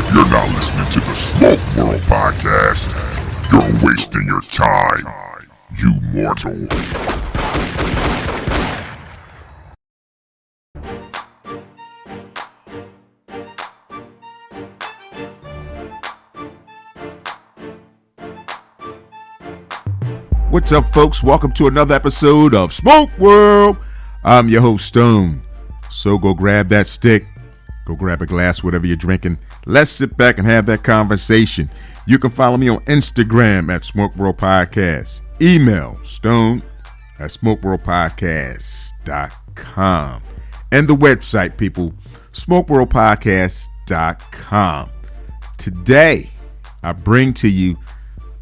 If you're not listening to the Smoke World podcast, you're wasting your time, you mortal. What's up, folks? Welcome to another episode of Smoke World. I'm your host, Stone. So go grab that stick, go grab a glass, whatever you're drinking. Let's sit back and have that conversation. You can follow me on Instagram at Smoke World Podcast. Email stone@smokeworldpodcast.com. And the website, people, smokeworldpodcast.com. Today, I bring to you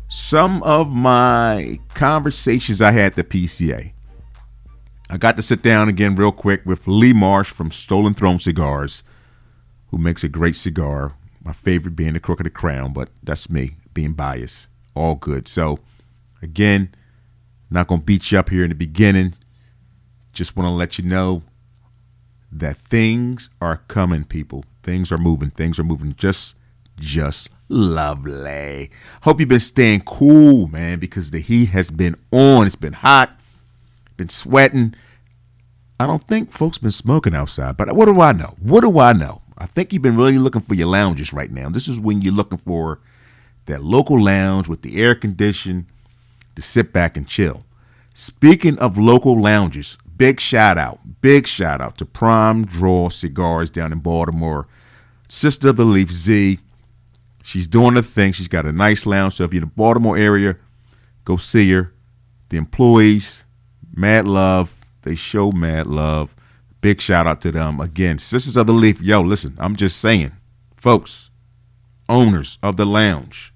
some of my conversations I had at the PCA. I got to sit down again real quick with Lee Marsh from Throne Cigars, who makes a great cigar. My favorite being the Crook of the Crown, but that's me being biased. All good. So, again, not going to beat you up here in the beginning. Just want to let you know that things are coming, people. Things are moving. Things are moving just lovely. Hope you've been staying cool, man, because the heat has been on. It's been hot. Been sweating. I don't think folks been smoking outside, but what do I know? I think you've been really looking for your lounges right now. This is when you're looking for that local lounge with the air condition to sit back and chill. Speaking of local lounges, big shout out to Prime Draw Cigars down in Baltimore. Sister of the Leaf, Z. She's doing her thing. She's got a nice lounge. So if you're in the Baltimore area, go see her. The employees, mad love. They show mad love. Big shout out to them. Again, Sisters of the Leaf. Yo, listen, I'm just saying, folks, owners of the lounge,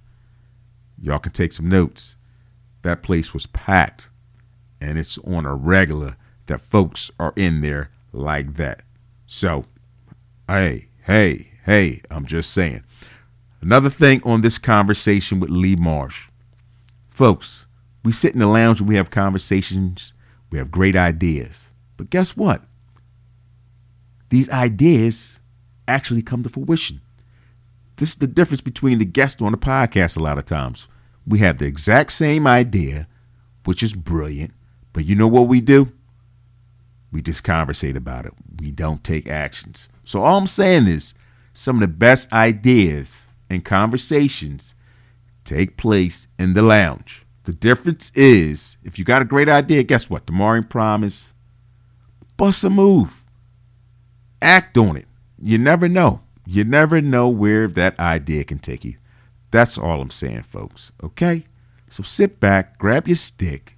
y'all can take some notes. That place was packed, and it's on a regular that folks are in there like that. So, hey, I'm just saying. Another thing on this conversation with Lee Marsh. Folks, we sit in the lounge and we have conversations. We have great ideas. But guess what? These ideas actually come to fruition. This is the difference between the guests on the podcast a lot of times. We have the exact same idea, which is brilliant. But you know what we do? We just conversate about it. We don't take actions. So all I'm saying is some of the best ideas and conversations take place in the lounge. The difference is, if you got a great idea, guess what? Tomorrow promise, bust a move. Act on it. You never know. You never know where that idea can take you. That's all I'm saying, folks. Okay? So sit back, grab your stick,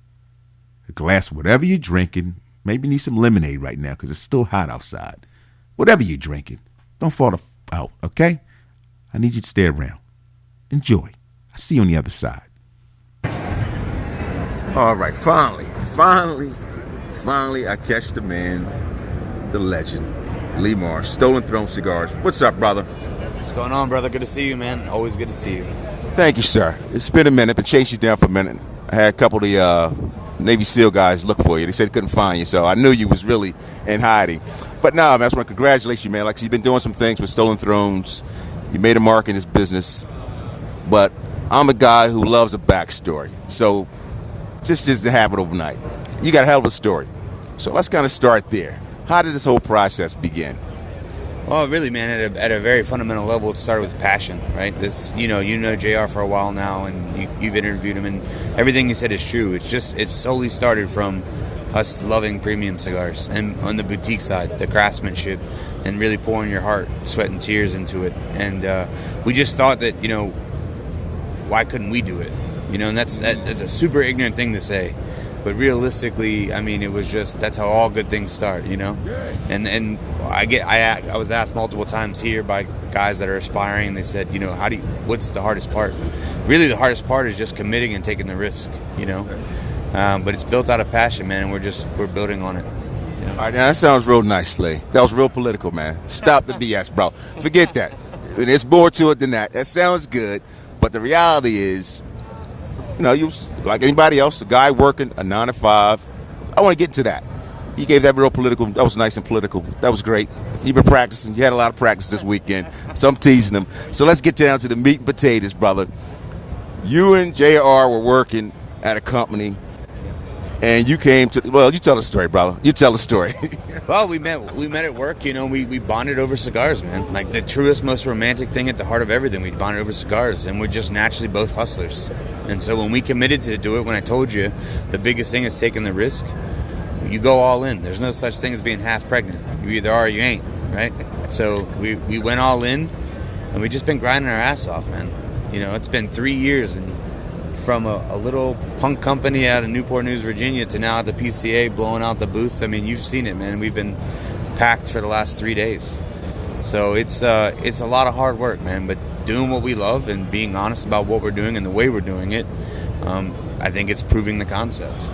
a glass, whatever you're drinking. Maybe you need some lemonade right now because it's still hot outside. Whatever you're drinking, don't fall out, okay? I need you to stay around. Enjoy. I'll see you on the other side. All right, finally, I catch the man, the legend, Lee Marsh, Throne Cigars. What's up, brother? What's going on, brother? Good to see you, man. Always good to see you. Thank you, sir. It's been a minute. Been chasing you down for a minute. I had a couple of the Navy SEAL guys look for you. They said they couldn't find you, so I knew you was really in hiding. But no, man, I just want to congratulate you, man. Like, you've been doing some things with Stolen Thrones. You made a mark in this business. But I'm a guy who loves a backstory. So this just didn't happen overnight. You got a hell of a story. So let's kind of start there. How did this whole process begin? Well, really, man, at a very fundamental level, it started with passion, right? This, you know JR for a while now, and you've interviewed him, and everything he said is true. It's solely started from us loving premium cigars, and on the boutique side, the craftsmanship, and really pouring your heart, sweat, and tears into it. And we just thought that, why couldn't we do it? And that's a super ignorant thing to say. But realistically, I mean, it was just, that's how all good things start, And I was asked multiple times here by guys that are aspiring, and they said, what's the hardest part? Really, the hardest part is just committing and taking the risk, But it's built out of passion, man, and we're building on it. All right, now that sounds real nice, Lee. That was real political, man. Stop the BS, bro. Forget that. There's more to it than that. That sounds good, but the reality is, you like anybody else, a guy working a 9 to 5. I want to get into that. You gave that real political. That was nice and political. That was great. You've been practicing. You had a lot of practice this weekend. So I'm teasing them. So let's get down to the meat and potatoes, brother. You and JR were working at a company, and you came to. Well, you tell the story, brother. You tell the story. Well, we met at work. You know, we bonded over cigars, man. Like the truest, most romantic thing at the heart of everything. We bonded over cigars, and we're just naturally both hustlers. And so when we committed to do it, when I told you, the biggest thing is taking the risk. You go all in. There's no such thing as being half pregnant. You either are or you ain't, right? So we went all in, and we've just been grinding our ass off, man. You know, it's been 3 years, and from a little punk company out of Newport News, Virginia, to now at the PCA blowing out the booth. I mean, you've seen it, man. We've been packed for the last 3 days. So it's a lot of hard work, man. But doing what we love and being honest about what we're doing and the way we're doing it, I think it's proving the concept.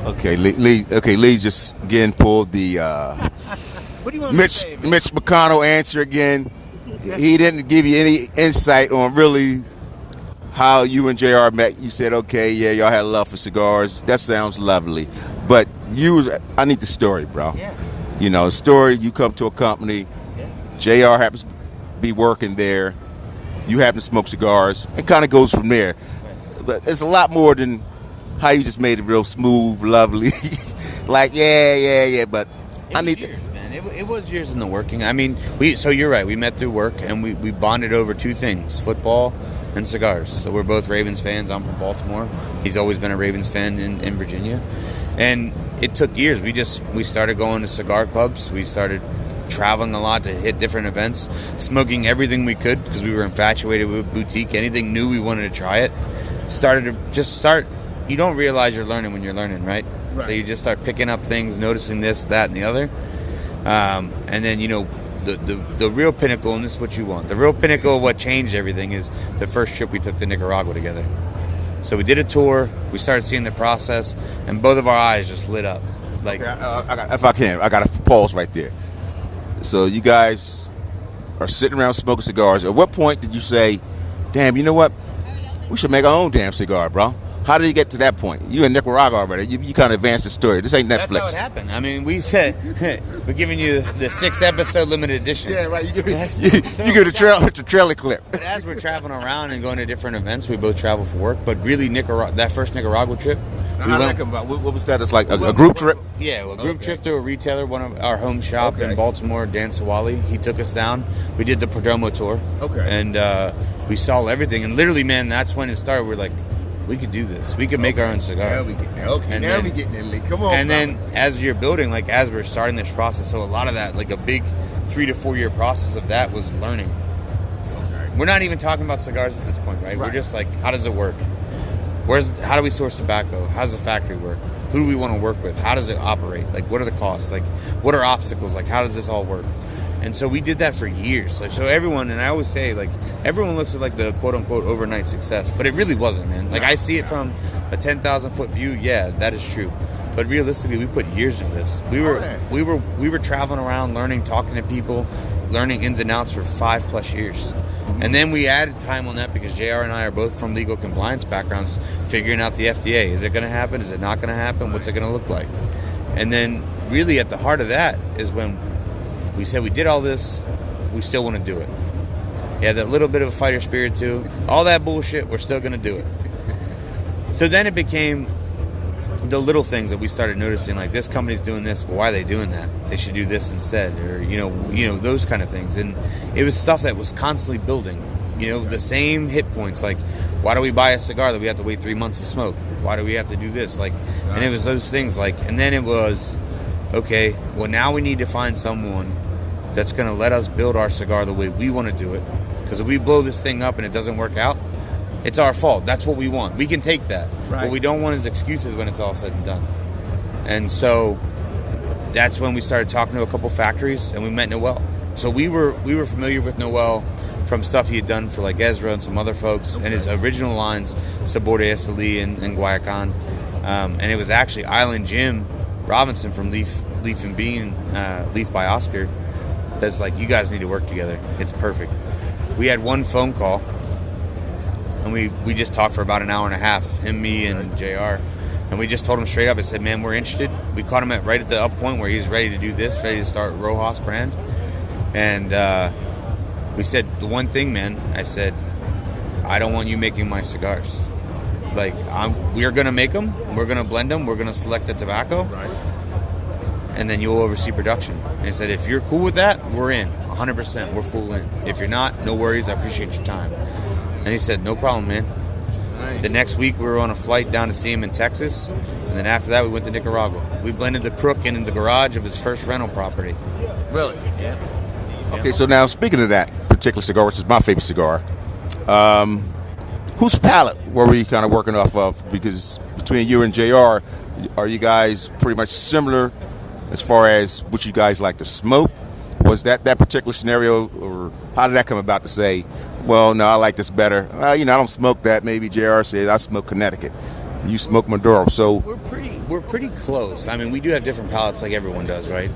Okay, Lee just again pulled the What do you want Mitch to say? Mitch McConnell answer again. He didn't give you any insight on really how you and JR met. You said, okay, yeah, y'all had love for cigars. That sounds lovely. But I need the story, bro. Yeah. You know, story, you come to a company, JR happens to be working there, you happen to smoke cigars, it kind of goes from there. But it's a lot more than how you just made it real smooth, lovely. Like, yeah, but I need years, man. It was years in the working. I mean, so you're right. We met through work, and we bonded over two things, football and cigars. So we're both Ravens fans. I'm from Baltimore. He's always been a Ravens fan in Virginia. And it took years. We started going to cigar clubs. We started traveling a lot to hit different events, smoking everything we could because we were infatuated with boutique. Anything new, we wanted to try it. You don't realize you're learning when you're learning, right? So you just start picking up things, noticing this, that, and the other. And then, you know, the real pinnacle, and this is what you want, the real pinnacle of what changed everything is the first trip we took to Nicaragua together. So we did a tour, we started seeing the process, and both of our eyes just lit up. Like, okay, I got to pause right there. So you guys are sitting around smoking cigars. At what point did you say, damn, you know what? We should make our own damn cigar, bro. How did you get to that point? You in Nicaragua already. You kind of advanced the story. This ain't Netflix. That's how it happened. I mean, we said we're giving you the 6-episode limited edition. Yeah, right. You give the trailer clip. But as we're traveling around and going to different events, we both travel for work. But really, that first Nicaragua trip, how did that come about? What was that? It's like a group trip? Yeah, a group trip to a retailer, one of our home shop in Baltimore, Dan Sawali. He took us down. We did the Perdomo tour. Okay. And we saw everything. And literally, man, that's when it started. We're like, we could do this. We could make our own cigar. Now we get there, Lee. Come on. And then as you're building, like as we're starting this process, so a lot of that, like a big 3 to 4 year process of that was learning. Okay. We're not even talking about cigars at this point, right? We're just like, how does it work? How do we source tobacco? How does the factory work? Who do we want to work with? How does it operate? Like, what are the costs? Like, what are obstacles? Like, how does this all work? And so we did that for years. Like, so everyone, and I always say, like, everyone looks at like the quote unquote overnight success, but it really wasn't, man. Like, I see it from a 10,000 foot view. Yeah, that is true. But realistically, we put years into this. We were traveling around, learning, talking to people, learning ins and outs for 5+ years. And then we added time on that because JR and I are both from legal compliance backgrounds, figuring out the FDA. Is it going to happen? Is it not going to happen? What's it going to look like? And then really at the heart of that is when we said we did all this, we still want to do it. Yeah, that little bit of a fighter spirit too. All that bullshit, we're still going to do it. So then it became the little things that we started noticing, like this company's doing this, well, why are they doing that? They should do this instead, or you know those kind of things. And it was stuff that was constantly building. You know, the same hit points, like why do we buy a cigar that we have to wait 3 months to smoke? Why do we have to do this? Like, and it was those things, like, and then it was, okay, well now we need to find someone that's going to let us build our cigar the way we want to do it. Because if we blow this thing up and it doesn't work out, it's our fault. That's what we want. We can take that. Right. What we don't want is excuses when it's all said and done. And so that's when we started talking to a couple factories, and we met Noel. So we were familiar with Noel from stuff he had done for like Ezra and some other folks, and his original lines, Sabor de Esteli and Guayacán. And it was actually Island Jim Robinson from Leaf and Bean, Leaf by Oscar, that's like, you guys need to work together. It's perfect. We had one phone call, and we just talked for about an hour and a half, him, me, and JR. And we just told him straight up, I said, man, we're interested. We caught him right at the up point where he's ready to do this, ready to start Rojas brand. And we said, the one thing, man, I said, I don't want you making my cigars. Like, we're going to make them, we're going to blend them, we're going to select the tobacco, and then you'll oversee production. And he said, if you're cool with that, we're in, 100%, we're full in. If you're not, no worries, I appreciate your time. And he said, no problem, man. Nice. The next week, we were on a flight down to see him in Texas, and then after that, we went to Nicaragua. We blended the Crook in the garage of his first rental property. Really? Yeah. Okay, so now, speaking of that particular cigar, which is my favorite cigar, whose palate were we kind of working off of? Because between you and JR, are you guys pretty much similar as far as what you guys like to smoke? Was that particular scenario, or how did that come about to say, well, no, I like this better? I don't smoke that. Maybe JR said, I smoke Connecticut. You smoke Maduro. So we're pretty close. I mean, we do have different palates like everyone does, right?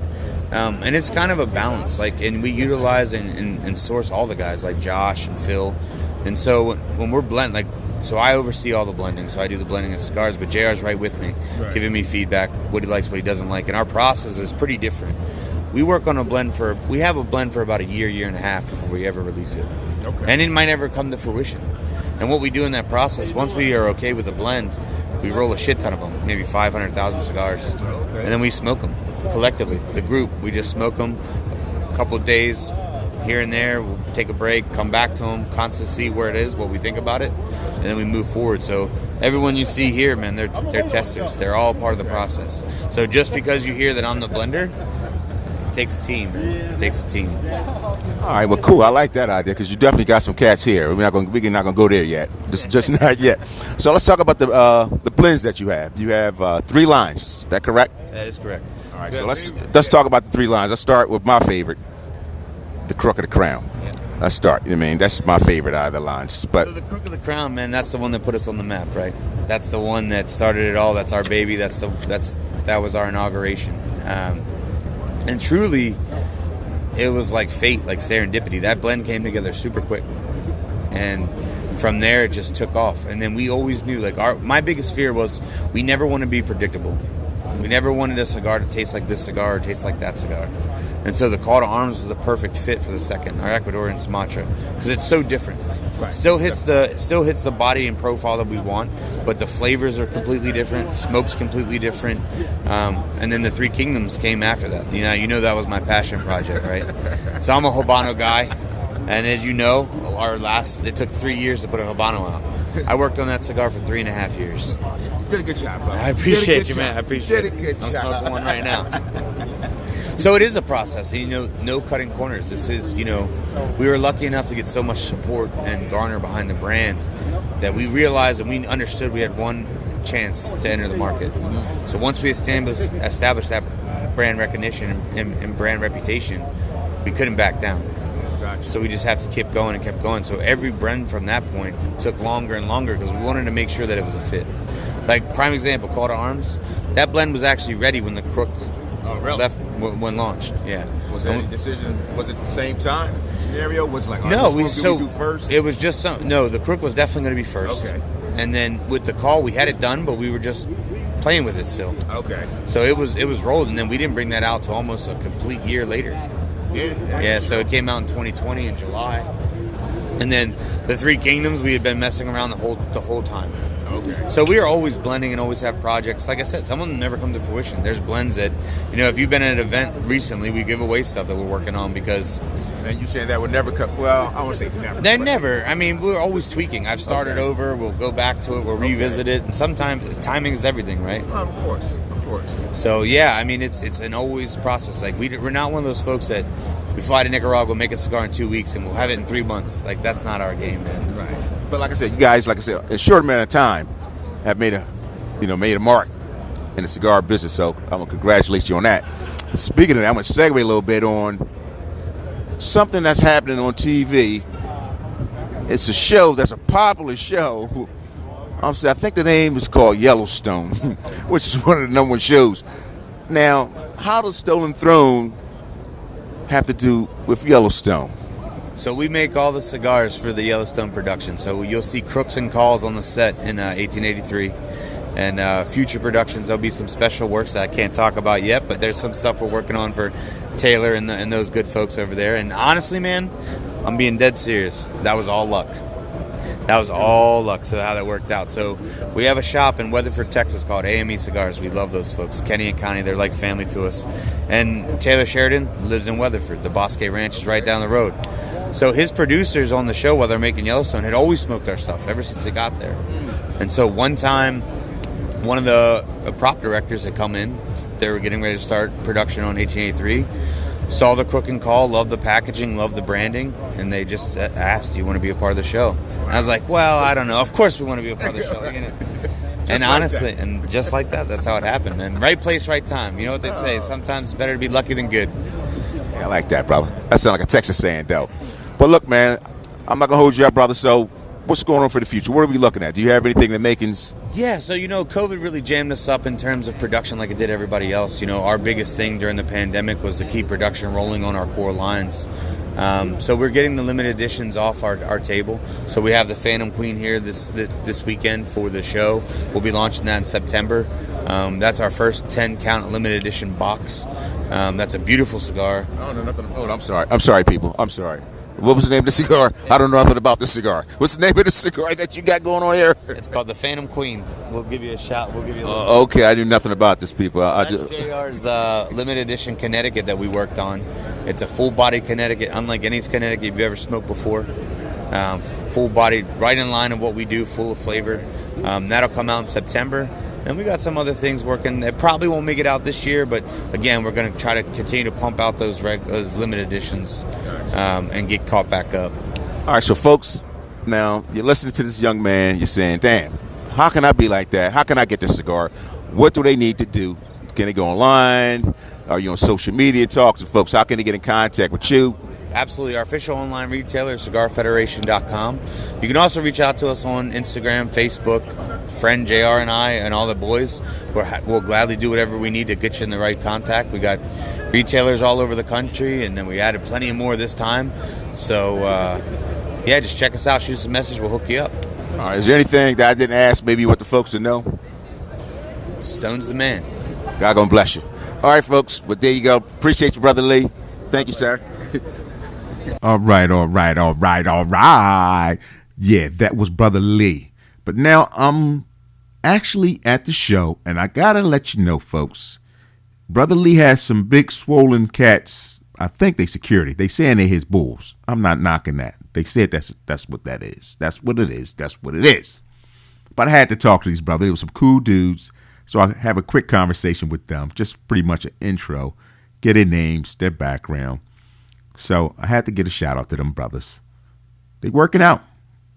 And it's kind of a balance. And we utilize and source all the guys like Josh and Phil. And so when we're blending, so I oversee all the blending. So I do the blending of cigars, but JR's right with me, giving me feedback, what he likes, what he doesn't like. And our process is pretty different. We work on we have a blend for about a year and a half before we ever release it. Okay. And it might never come to fruition. And what we do in that process, once we are okay with the blend, we roll a shit ton of them, maybe 500,000 cigars. Okay. And then we smoke them collectively. The group, we just smoke them a couple of days here and there. We'll take a break, come back to them, constantly see where it is, what we think about it, and then we move forward. So everyone you see here, man, they're testers. They're all part of the process. So just because you hear that I'm the blender, it takes a team, man. It takes a team. All right, well, cool. I like that idea because you definitely got some cats here. We're not going to go there yet. Just not yet. So let's talk about the blends that you have. You have 3 lines. Is that correct? That is correct. All right, so let's talk about the 3 lines. Let's start with my favorite, the Crook of the Crown. Yeah. Let's start. I mean, that's my favorite out of the lines. But so the Crook of the Crown, man, that's the one that put us on the map, right? That's the one that started it all. That's our baby. That was our inauguration. And truly, it was like fate, like serendipity. That blend came together super quick. And from there, it just took off. And then we always knew, my biggest fear was we never want to be predictable. We never wanted a cigar to taste like this cigar or taste like that cigar. And so the Call to Arms was the perfect fit for the second, our Ecuadorian Sumatra, because it's so different. Right. Still hits the body and profile that we want, but the flavors are completely different. Smoke's completely different. And then the Three Kingdoms came after that. You know that was my passion project, right? So I'm a Habano guy, and as you know, it took 3 years to put a Habano out. I worked on that cigar for 3.5 years. Did a good job, bro. I appreciate you, man. I appreciate it. Did a good job. I'm smoking one right now. So it is a process. No cutting corners. This is, we were lucky enough to get so much support and garner behind the brand that we realized and we understood we had one chance to enter the market. So once we established that brand recognition and brand reputation, we couldn't back down. So we just have to keep going and kept going. So every blend from that point took longer and longer because we wanted to make sure that it was a fit. Like, prime example, Call to Arms, that blend was actually ready when the Crook left when launched. Yeah. Was that a decision? Was it the same time scenario? Was it like, no, we do first? It was just the Crook was definitely going to be first. Okay. And then with the Call, we had it done, but we were just playing with it still. Okay. So it was rolled, and then we didn't bring that out till almost a complete year later. Yeah. So it came out in 2020 in July, and then the Three Kingdoms we had been messing around the whole time. Okay. So we are always blending and always have projects. Like I said, some of them never come to fruition. There's blends that, if you've been at an event recently, we give away stuff that we're working on because... And you saying that would never come... Well, I won't say never. They're never. I mean, we're always tweaking. I've started over. We'll go back to it. We'll revisit it. And sometimes timing is everything, right? Of course. So, yeah, I mean, it's an always process. Like, we're not one of those folks that we fly to Nicaragua, make a cigar in 2 weeks, and we'll have it in 3 months. Like, that's not our game, man. Right. But like I said, you guys, in a short amount of time, have made a mark in the cigar business. So I'm gonna congratulate you on that. Speaking of that, I'm gonna segue a little bit on something that's happening on TV. It's a show that's a popular show. I think the name is called Yellowstone, which is one of the number 1 shows. Now, how does Stolen Throne have to do with Yellowstone? So we make all the cigars for the Yellowstone production. So you'll see Crooks and Calls on the set in 1883. And future productions, there'll be some special works that I can't talk about yet, but there's some stuff we're working on for Taylor and those good folks over there. And honestly, man, I'm being dead serious. That was all luck. That was all luck, so how that worked out. So we have a shop in Weatherford, Texas called AME Cigars. We love those folks. Kenny and Connie, they're like family to us. And Taylor Sheridan lives in Weatherford. The Bosque Ranch is right down the road. So his producers on the show while they're making Yellowstone had always smoked our stuff ever since they got there. And so one time, one of the prop directors had come in. They were getting ready to start production on 1883. Saw the crook and call, loved the packaging, loved the branding, and they just asked, do you want to be a part of the show? And I was like, well, I don't know. Of course we want to be a part of the show. You know? And honestly, and just like that, that's how it happened, man. Right place, right time. You know what they say? Sometimes it's better to be lucky than good. Yeah, I like that, brother. That sounds like a Texas saying, though. But look, man, I'm not going to hold you up, brother. So what's going on for the future? What are we looking at? Do you have anything in the makings? Yeah, so, COVID really jammed us up in terms of production like it did everybody else. Our biggest thing during the pandemic was to keep production rolling on our core lines. So we're getting the limited editions off our table. So we have the Phantom Queen here this weekend for the show. We'll be launching that in September. That's our first 10 count limited edition box. That's a beautiful cigar. Oh, no, nothing. Oh, I'm sorry. I'm sorry, people. I'm sorry. What was the name of the cigar? I don't know nothing about this cigar. What's the name of the cigar that you got going on here? It's called the Phantom Queen. We'll give you a shout. We'll give you a little okay, I knew nothing about this, people. That's JR's limited edition Connecticut that we worked on. It's a full-bodied Connecticut, unlike any Connecticut you've ever smoked before. Full-bodied, right in line of what we do, full of flavor. That'll come out in September. And we got some other things working. It probably won't make it out this year, but again, we're going to try to continue to pump out those limited editions and get caught back up. All right, so folks, now you're listening to this young man. You're saying, damn, how can I be like that? How can I get this cigar? What do they need to do? Can they go online? Are you on social media? Talk to folks. How can they get in contact with you? Absolutely. Our official online retailer is cigarfederation.com. You can also reach out to us on Instagram, Facebook, friend JR and I and all the boys. We'll gladly do whatever we need to get you in the right contact. We got retailers all over the country, and then we added plenty more this time. So, just check us out. Shoot us a message. We'll hook you up. All right. Is there anything that I didn't ask maybe you want the folks to know? Stone's the man. God gonna bless you. All right, folks. But there you go. Appreciate you, Brother Lee. Thank you, sir. All right. Yeah, that was Brother Lee. But now I'm actually at the show, and I gotta let you know, folks, Brother Lee has some big swollen cats. I think they security. They saying they're his bulls. I'm not knocking that. They said that's what that is. That's what it is. That's what it is. But I had to talk to these brothers. They were some cool dudes. So I have a quick conversation with them, just pretty much an intro, get their names, their background. So I had to get a shout out to them brothers. They working out.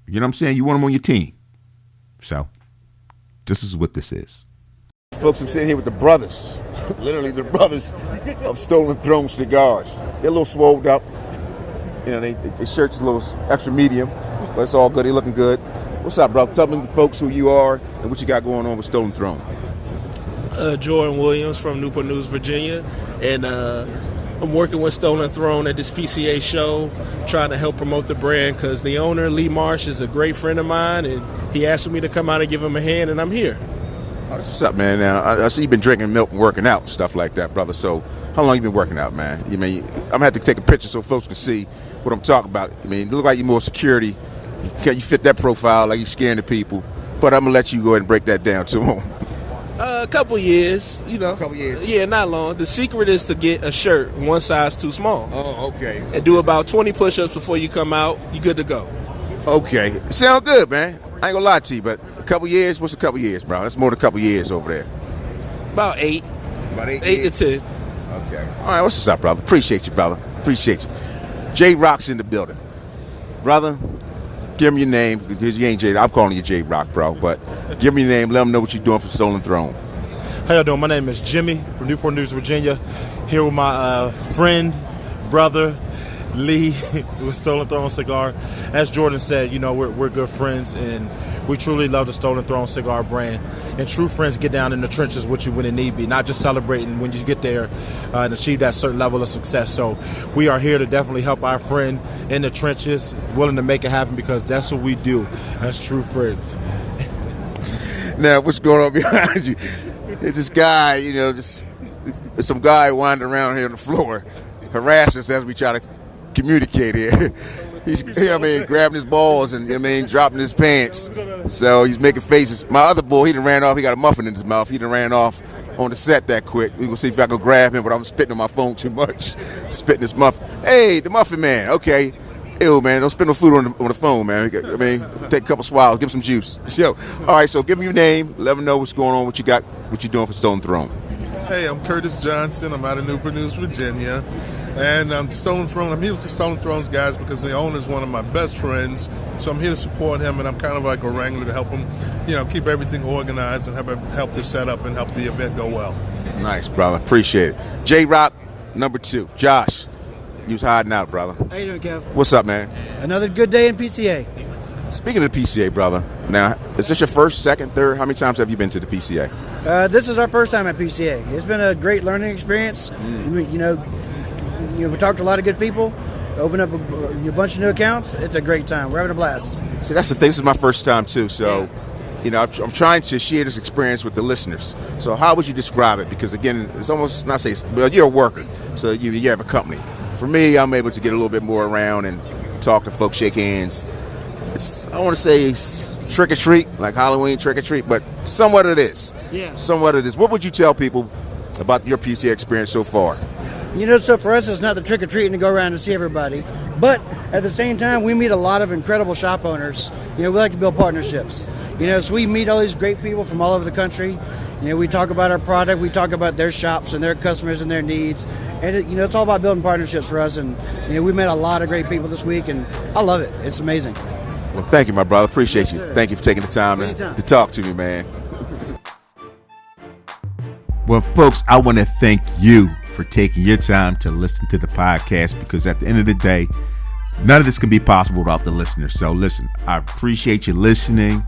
You know what I'm saying? You want them on your team. So this is what this is. Folks, I'm sitting here with the brothers, literally the brothers of Stolen Throne Cigars. They're a little swolled up. You know, their shirt's a little extra medium, but it's all good. They're looking good. What's up, brother? Tell me the folks who you are and what you got going on with Stolen Throne. Jordan Williams from Newport News, Virginia, and I'm working with Stolen Throne at this PCA show, trying to help promote the brand because the owner, Lee Marsh, is a great friend of mine, and he asked me to come out and give him a hand, and I'm here. What's up, man? Now, I see you've been drinking milk and working out and stuff like that, brother. So how long you been working out, man? I'm going to have to take a picture so folks can see what I'm talking about. I mean, you look like you're more security. You fit that profile like you're scaring the people. But I'm going to let you go ahead and break that down to them. A couple years, you know. A couple years? Yeah, not long. The secret is to get a shirt one size too small. Oh, okay. And do about 20 push-ups before you come out. You're good to go. Okay. Sound good, man. I ain't gonna lie to you, but a couple years? What's a couple years, bro? That's more than a couple years over there. About 8. About 8 8 years? to 10. Okay. All right, what's up, brother? Appreciate you, brother. Appreciate you. J-Rock's in the building. Brother, give him your name, because you ain't J. I'm calling you J-Rock, bro, but give me your name. Let them know what you're doing for Stolen Throne. How y'all doing? My name is Jimmy from Newport News, Virginia. Here with my friend, brother, Lee, with Stolen Throne Cigar. As Jordan said, you know, we're good friends, and we truly love the Stolen Throne Cigar brand. And true friends get down in the trenches with you when it need be, not just celebrating when you get there and achieve that certain level of success. So we are here to definitely help our friend in the trenches, willing to make it happen because that's what we do. That's true friends. Now, what's going on behind you? There's this guy, you know, there's some guy wandering around here on the floor. harass us as we try to communicate here. He's, grabbing his balls and, dropping his pants. So he's making faces. My other boy, he done ran off. He got a muffin in his mouth. He done ran off on the set that quick. We gonna see if I can grab him, but I'm spitting on my phone too much. Spitting this muffin. Hey, the muffin man. Okay. Ew, man, don't spit no food on the phone, man. Take a couple swallows, give him some juice. Yo, all right, so give me your name. Let them know what's going on, what you got, what you're doing for Stolen Throne. Hey, I'm Curtis Johnson. I'm out of Newport News, Virginia. And I'm Stolen Throne. I'm here with the Stolen Thrones guys because the owner is one of my best friends. So I'm here to support him, and I'm kind of like a wrangler to help him, keep everything organized and help the setup and help the event go well. Nice, brother. Appreciate it. J-Rock, number 2. Josh, you was hiding out, brother. How you doing, Kev? What's up, man? Another good day in PCA. Speaking of the PCA, brother, now, is this your first, second, third? How many times have you been to the PCA? This is our first time at PCA. It's been a great learning experience. We talked to a lot of good people, opened up a bunch of new accounts. It's a great time. We're having a blast. See, that's the thing. This is my first time, too. So, I'm trying to share this experience with the listeners. So how would you describe it? Because, again, it's almost not say, well, you're a worker, so you have a company. For me, I'm able to get a little bit more around and talk to folks, shake hands. I want to say trick or treat, like Halloween trick or treat, but somewhat it is. Yeah. Somewhat it is. What would you tell people about your PCA experience so far? So for us, it's not the trick or treating to go around and see everybody, but at the same time, we meet a lot of incredible shop owners. We like to build partnerships. So we meet all these great people from all over the country. We talk about our product, we talk about their shops and their customers and their needs, and it's all about building partnerships for us. And we met a lot of great people this week, and I love it. It's amazing. Well, thank you, my brother. Appreciate you. Sir. Thank you for taking the time to talk to me, man. Well, folks, I want to thank you for taking your time to listen to the podcast, because at the end of the day, none of this can be possible without the listeners. So listen, I appreciate you listening,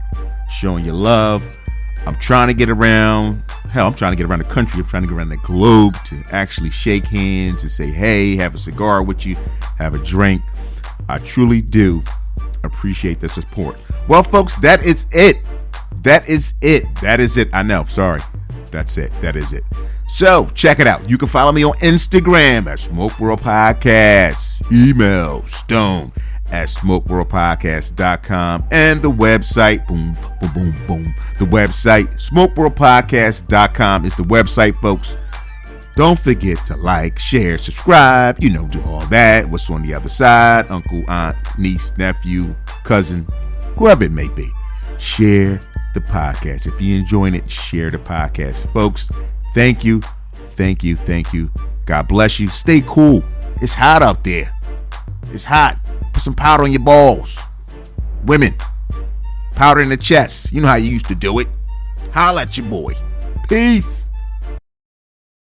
showing your love. I'm trying to get around the country. I'm trying to get around the globe to actually shake hands and say, hey, have a cigar with you, have a drink. I truly do appreciate the support. Well, folks, that is it. I know. Sorry. That's it. That is it. So check it out. You can follow me on Instagram at Smoke World Podcast. Email stone@smokeworldpodcast.com, and the website, boom, boom, boom, boom. The website, smokeworldpodcast.com, is the website, folks. Don't forget to like, share, subscribe, do all that. What's on the other side? Uncle, aunt, niece, nephew, cousin, whoever it may be. Share the podcast. If you're enjoying it, share the podcast. Folks, thank you. God bless you. Stay cool. It's hot out there. It's hot. Put some powder on your balls. Women, powder in the chest. You know how you used to do it. Holla at your boy. Peace.